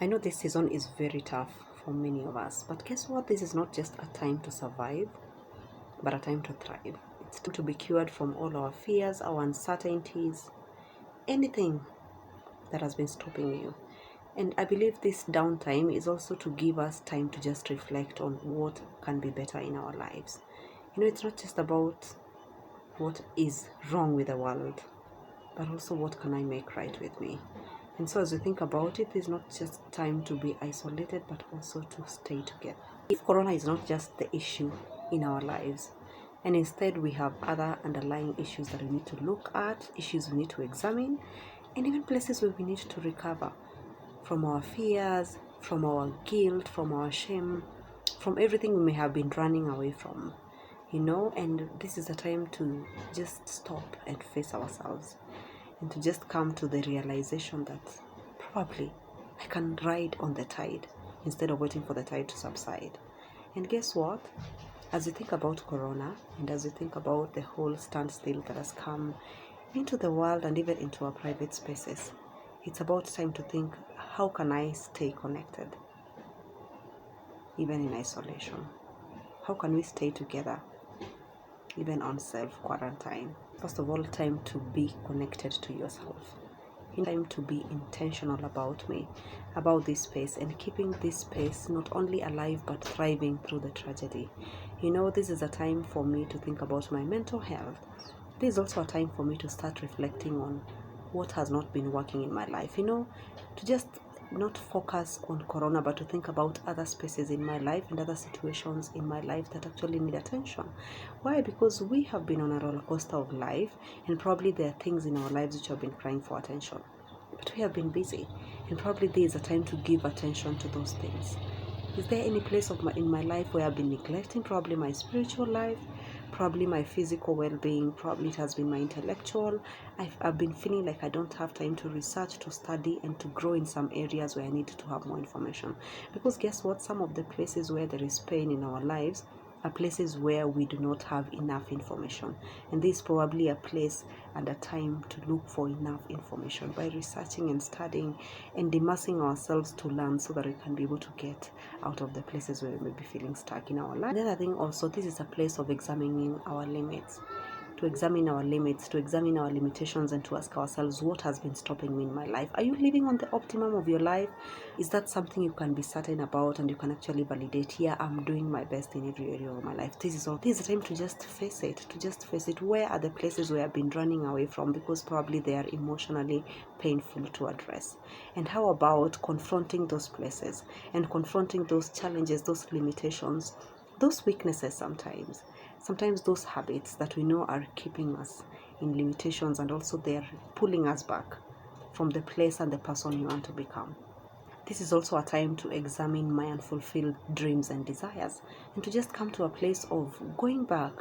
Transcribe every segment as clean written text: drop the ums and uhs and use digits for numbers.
I know this season is very tough for many of us, but guess what? This is not just a time to survive, but a time to thrive. It's time to be cured from all our fears, our uncertainties, anything that has been stopping you. And I believe this downtime is also to give us time to just reflect on what can be better in our lives. It's not just about what is wrong with the world, but also what can I make right with me. And so as we think about it, it's not just time to be isolated, but also to stay together. If Corona is not just the issue in our lives, and instead we have other underlying issues that we need to look at, issues we need to examine, and even places where we need to recover from our fears, from our guilt, from our shame, from everything we may have been running away from. And this is a time to just stop and face ourselves, and to just come to the realization that probably I can ride on the tide instead of waiting for the tide to subside. And guess what? As you think about Corona, and as you think about the whole standstill that has come into the world and even into our private spaces, it's about time to think, how can I stay connected even in isolation? How can we stay together even on self-quarantine? First of all, time to be connected to yourself. Time to be intentional about this space, and keeping this space not only alive but thriving through the tragedy. This is a time for me to think about my mental health. This is also a time for me to start reflecting on what has not been working in my life. To just not focus on Corona, but to think about other spaces in my life and other situations in my life that actually need attention. Why? Because we have been on a roller coaster of life, and probably there are things in our lives which have been crying for attention. But we have been busy, and probably there is a time to give attention to those things. Is there any place in my life where I've been neglecting probably my spiritual life, probably my physical well-being, probably it has been my intellectual. I've been feeling like I don't have time to research, to study, and to grow in some areas where I need to have more information. Because guess what? Some of the places where there is pain in our lives are places where we do not have enough information. And this is probably a place and a time to look for enough information by researching and studying and immersing ourselves to learn, so that we can be able to get out of the places where we may be feeling stuck in our life. The other thing also, this is a place of examining our limits. To examine our limits, to examine our limitations, and to ask ourselves, what has been stopping me in my life? Are you living on the optimum of your life? Is that something you can be certain about and you can actually validate? Yeah, I'm doing my best in every area of my life. This is the time to just face it. Where are the places where I've been running away from because probably they are emotionally painful to address? And how about confronting those places and confronting those challenges, those limitations, those weaknesses sometimes those habits that we know are keeping us in limitations, and also they're pulling us back from the place and the person you want to become. This is also a time to examine my unfulfilled dreams and desires, and to just come to a place of going back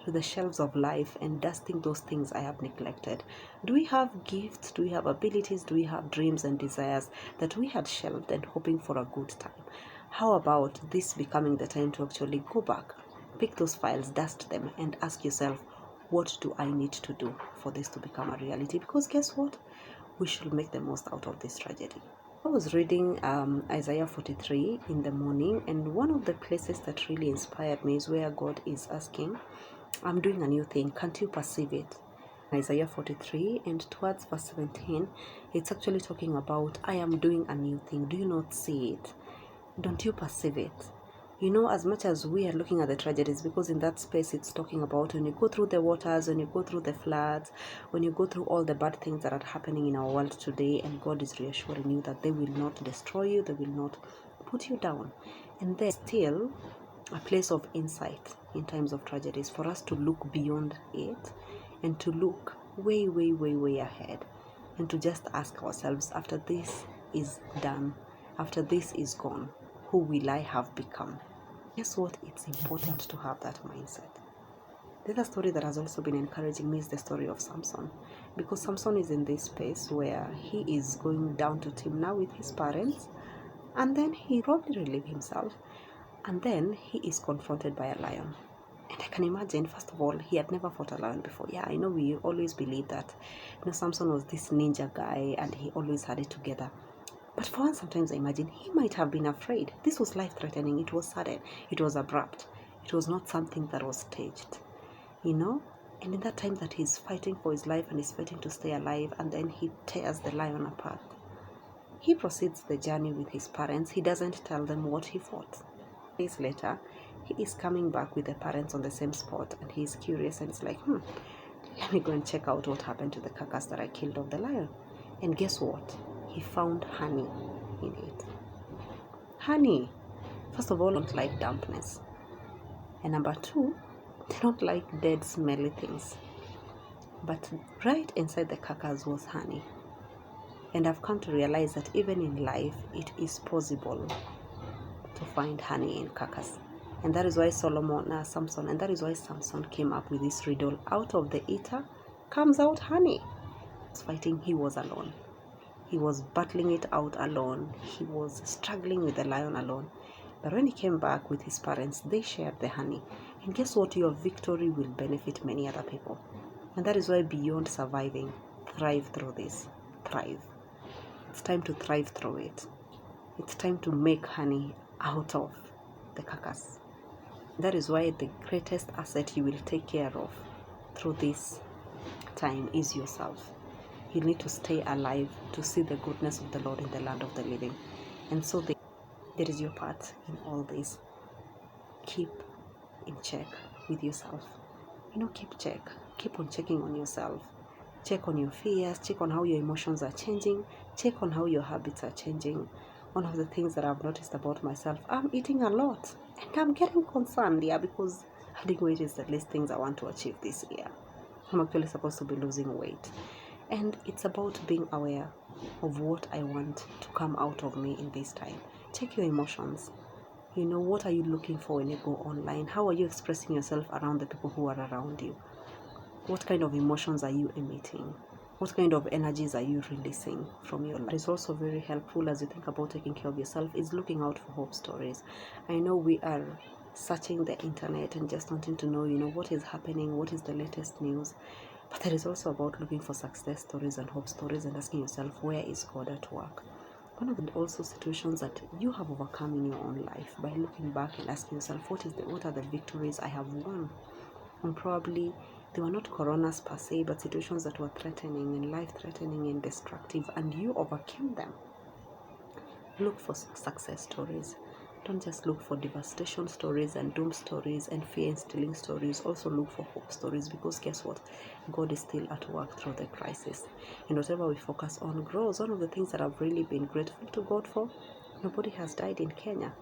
to the shelves of life and dusting those things I have neglected. Do we have gifts? Do we have abilities? Do we have dreams and desires that we had shelved and hoping for a good time? How about this becoming the time to actually go back, pick those files, dust them, and ask yourself, what do I need to do for this to become a reality? Because guess what? We should make the most out of this tragedy. I was reading Isaiah 43 in the morning, and one of the places that really inspired me is where God is asking, I'm doing a new thing, can't you perceive it? Isaiah 43, and towards verse 17, it's actually talking about, I am doing a new thing. Do you not see it? Don't you perceive it? As much as we are looking at the tragedies, because in that space it's talking about when you go through the waters, when you go through the floods, when you go through all the bad things that are happening in our world today, and God is reassuring you that they will not destroy you, they will not put you down. And there's still a place of insight in times of tragedies for us to look beyond it and to look way, way, way, way ahead, and to just ask ourselves, after this is done, after this is gone, who will I have become? Guess what? It's important to have that mindset. The other story that has also been encouraging me is the story of Samson, because Samson is in this space where he is going down to Timnah with his parents, and then he probably relieve himself, and then he is confronted by a lion. And I can imagine, first of all, he had never fought a lion before. Yeah, I know we always believe that Samson was this ninja guy and he always had it together. But for once, sometimes I imagine he might have been afraid. This was life-threatening. It was sudden. It was abrupt. It was not something that was staged, you know? And in that time that he's fighting for his life and he's fighting to stay alive, and then he tears the lion apart. He proceeds the journey with his parents. He doesn't tell them what he fought. Days later, he is coming back with the parents on the same spot, and he's curious and it's like, let me go and check out what happened to the carcass that I killed of the lion. And guess what? He found honey in it. Honey. First of all, don't like dampness. And number two, they don't like dead, smelly things. But right inside the carcass was honey. And I've come to realize that even in life, it is possible to find honey in carcass. And that is why Samson came up with this riddle. Out of the eater comes out honey. He was fighting, he was alone. He was battling it out alone. He was struggling with the lion alone. But when he came back with his parents, they shared the honey. And guess what? Your victory will benefit many other people. And that is why beyond surviving, thrive through this. Thrive. It's time to thrive through it. It's time to make honey out of the carcass. That is why the greatest asset you will take care of through this time is yourself. You need to stay alive to see the goodness of the Lord in the land of the living. And so there is your part in all this. Keep in check with yourself. Keep on checking on yourself. Check on your fears, check on how your emotions are changing, check on how your habits are changing. One of the things that I've noticed about myself, I'm eating a lot. And I'm getting concerned, because adding weight is the least things I want to achieve this year. I'm actually supposed to be losing weight. And it's about being aware of what I want to come out of me in this time. Check your emotions. What are you looking for when you go online? How are you expressing yourself around the people who are around you? What kind of emotions are you emitting? What kind of energies are you releasing from your life? It's also very helpful as you think about taking care of yourself is looking out for hope stories. I know we are searching the internet and just wanting to know, what is happening, what is the latest news. But there is also about looking for success stories and hope stories and asking yourself, where is God at work? One of the also situations that you have overcome in your own life by looking back and asking yourself, what are the victories I have won? And probably they were not coronas per se, but situations that were threatening and life-threatening and destructive, and you overcame them. Look for success stories. Don't just look for devastation stories and doom stories and fear-instilling stories. Also look for hope stories, because guess what? God is still at work through the crisis. And whatever we focus on grows. One of the things that I've really been grateful to God for, nobody has died in Kenya.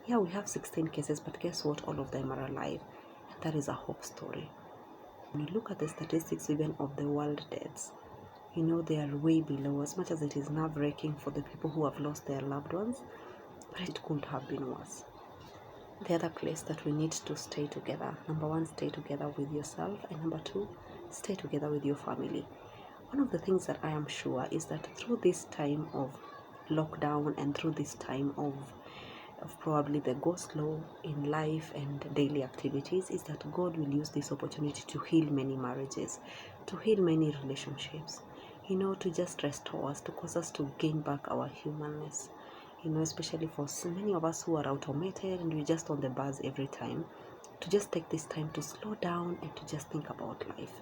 Yeah, we have 16 cases, but guess what? All of them are alive. And that is a hope story. When you look at the statistics even of the world deaths, they are way below. As much as it is nerve-wracking for the people who have lost their loved ones, but it could have been worse. The other place that we need to stay together, number one, stay together with yourself, and number two, stay together with your family. One of the things that I am sure is that through this time of lockdown and through this time of probably the go slow in life and daily activities, is that God will use this opportunity to heal many marriages, to heal many relationships, to just restore us, to cause us to gain back our humanness, especially for so many of us who are automated and we're just on the buzz every time, to just take this time to slow down and to just think about life.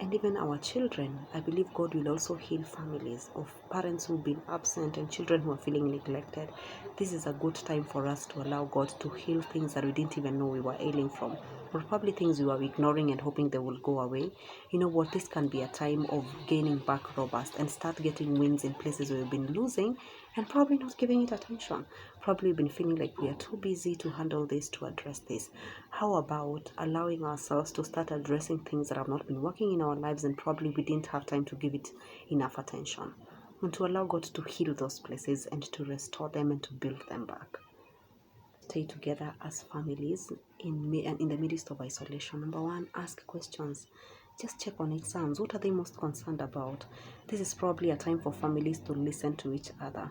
And even our children, I believe God will also heal families of parents who've been absent and children who are feeling neglected. This is a good time for us to allow God to heal things that we didn't even know we were ailing from, or probably things we were ignoring and hoping they will go away. This can be a time of gaining back robust and start getting wins in places where we've been losing and probably not giving it attention. Probably been feeling like we are too busy to handle this, to address this. How about allowing ourselves to start addressing things that have not been working in our lives and probably we didn't have time to give it enough attention, and to allow God to heal those places and to restore them and to build them back. Stay together as families in the midst of isolation. Number one, ask questions. Just check on exams. What are they most concerned about? This is probably a time for families to listen to each other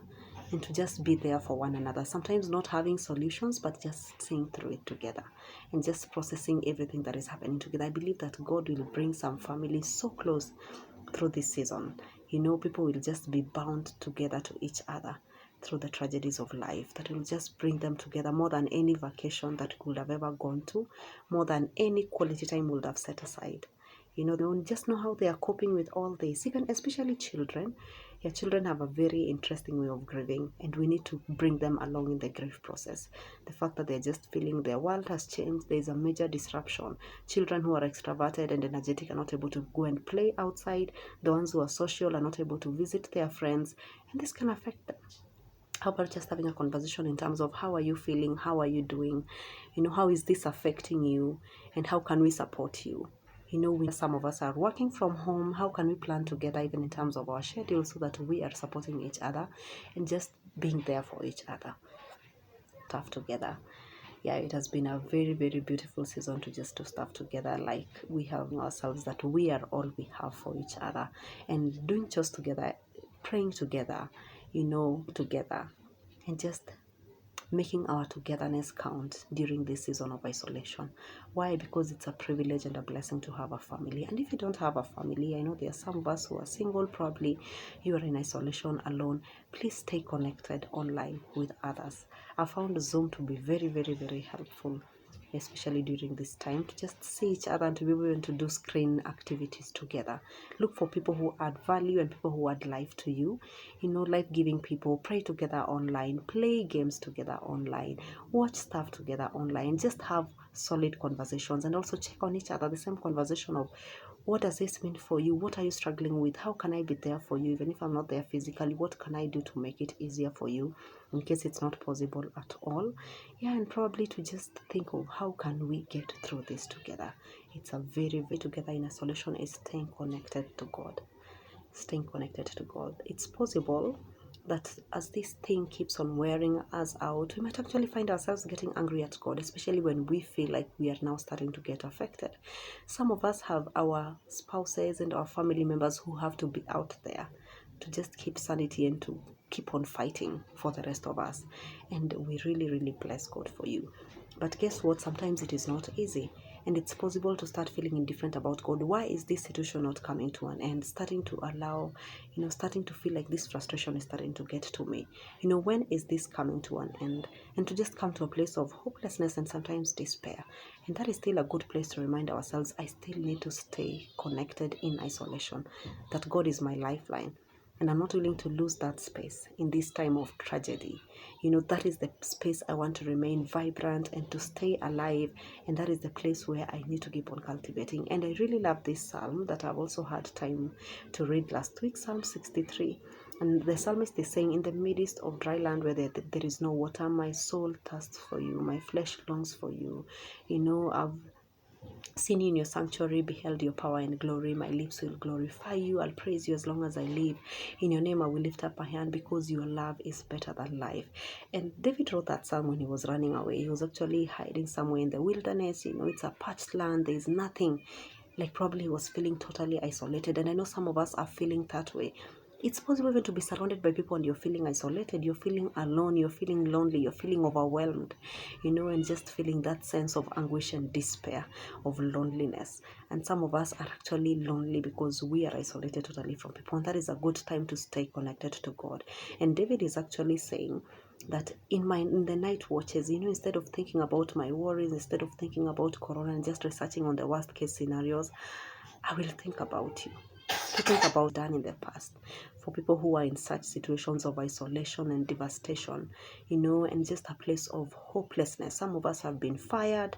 and to just be there for one another. Sometimes not having solutions, but just seeing through it together and just processing everything that is happening together. I believe that God will bring some families so close through this season. People will just be bound together to each other. through the tragedies of life, that will just bring them together more than any vacation that could have ever gone to, more than any quality time would have set aside. They don't just know how they are coping with all this, even especially children. Yeah, children have a very interesting way of grieving, and we need to bring them along in the grief process. The fact that they're just feeling their world has changed, there is a major disruption. Children who are extroverted and energetic are not able to go and play outside. The ones who are social are not able to visit their friends, and this can affect them. How about just having a conversation in terms of how are you feeling, how are you doing, how is this affecting you, and how can we support you? Some of us are working from home. How can we plan together, even in terms of our schedule, so that we are supporting each other and just being there for each other, tough together? Yeah, it has been a very, very beautiful season to stuff together, like we have ourselves, that we are all we have for each other, and doing chores together, praying together, together, and just making our togetherness count during this season of isolation. Why? Because it's a privilege and a blessing to have a family. And if you don't have a family, I know there are some of us who are single, probably you are in isolation alone. Please stay connected online with others. I found Zoom to be very, very, very helpful, especially during this time, to just see each other and to be able to do screen activities together. Look for people who add value and people who add life to you. Life-giving people. Pray together online, play games together online, watch stuff together online, just have solid conversations, and also check on each other. The same conversation of, what does this mean for you? What are you struggling with? How can I be there for you? Even if I'm not there physically, what can I do to make it easier for you in case it's not possible at all? Yeah, and probably to just think of how can we get through this together. It's a very, very together in isolation is staying connected to God. Staying connected to God. It's possible that as this thing keeps on wearing us out, we might actually find ourselves getting angry at God, especially when we feel like we are now starting to get affected. Some of us have our spouses and our family members who have to be out there to just keep sanity and to keep on fighting for the rest of us. And we really, really bless God for you. But guess what? Sometimes it is not easy. And it's possible to start feeling indifferent about God. Why is this situation not coming to an end? Starting to starting to feel like this frustration is starting to get to me. When is this coming to an end? And to just come to a place of hopelessness and sometimes despair. And that is still a good place to remind ourselves, I still need to stay connected in isolation. That God is my lifeline. And I'm not willing to lose that space in this time of tragedy. That is the space I want to remain vibrant and to stay alive. And that is the place where I need to keep on cultivating. And I really love this psalm that I've also had time to read last week, Psalm 63. And the psalmist is saying, in the midst of dry land where there is no water, my soul thirsts for you, my flesh longs for you. I've seen you in your sanctuary, beheld your power and glory. My lips will glorify you. I'll praise you as long as I live. In your name I will lift up my hand, because your love is better than life. And David wrote that psalm when he was running away. He was actually hiding somewhere in the wilderness. It's a parched land. There's nothing. Like, probably he was feeling totally isolated. And I know some of us are feeling that way. It's possible even to be surrounded by people and you're feeling isolated, you're feeling alone, you're feeling lonely, you're feeling overwhelmed, and just feeling that sense of anguish and despair, of loneliness. And some of us are actually lonely because we are isolated totally from people. And that is a good time to stay connected to God. And David is actually saying that in the night watches, instead of thinking about my worries, instead of thinking about corona and just researching on the worst case scenarios, I will think about you. To think about done in the past, for people who are in such situations of isolation and devastation, and just a place of hopelessness. Some of us have been fired.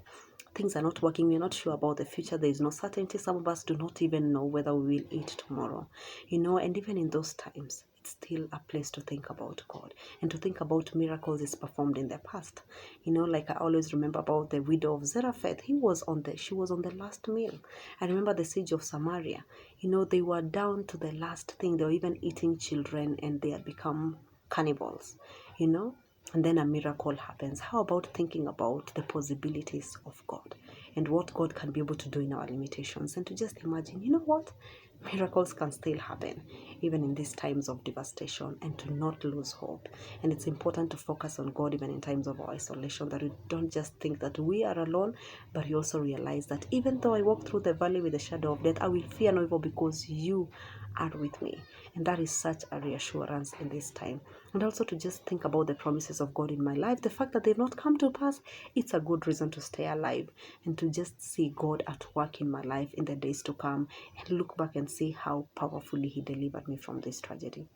Things are not working. We're not sure about the future. There is no certainty. Some of us do not even know whether we will eat tomorrow, and even in those times, it's still a place to think about God and to think about miracles He's performed in the past. Like I always remember about the widow of Zarephath. She was on the last meal. I remember the siege of Samaria. They were down to the last thing. They were even eating children, and they had become cannibals, and then a miracle happens. How about thinking about the possibilities of God and what God can be able to do in our limitations, and to just imagine, what? Miracles can still happen even in these times of devastation, and to not lose hope. And it's important to focus on God even in times of our isolation, that we don't just think that we are alone, but we also realize that even though I walk through the valley with the shadow of death, I will fear no evil, because you are with me. And that is such a reassurance in this time. And also to just think about the promises of God in my life, the fact that they've not come to pass, it's a good reason to stay alive and to just see God at work in my life in the days to come and look back and see how powerfully He delivered me from this tragedy.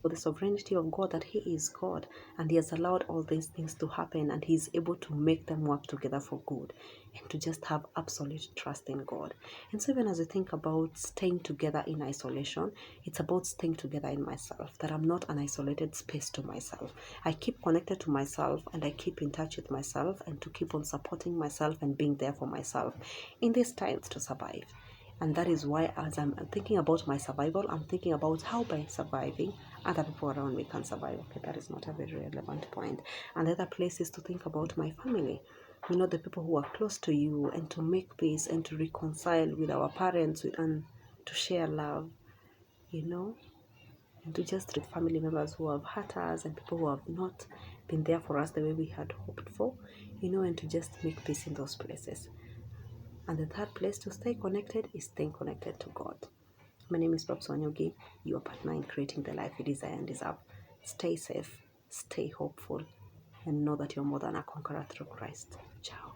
For the sovereignty of God, that He is God and He has allowed all these things to happen and He is able to make them work together for good, and to just have absolute trust in God. And so even as I think about staying together in isolation, it's about staying together in myself, that I'm not an isolated space to myself. I keep connected to myself and I keep in touch with myself, and to keep on supporting myself and being there for myself in these times to survive. And that is why, as I'm thinking about my survival, I'm thinking about how by surviving, other people around me can survive. Okay, that is not a very relevant point. And the other place is to think about my family. You know, the people who are close to you, and to make peace and to reconcile with our parents and to share love, you know, and to just with family members who have hurt us and people who have not been there for us the way we had hoped for, you know, and to just make peace in those places. And the third place to stay connected is staying connected to God. My name is Babs Wanyogi, your partner in creating the life you desire and deserve. Stay safe, stay hopeful, and know that you're more than a conqueror through Christ. Ciao.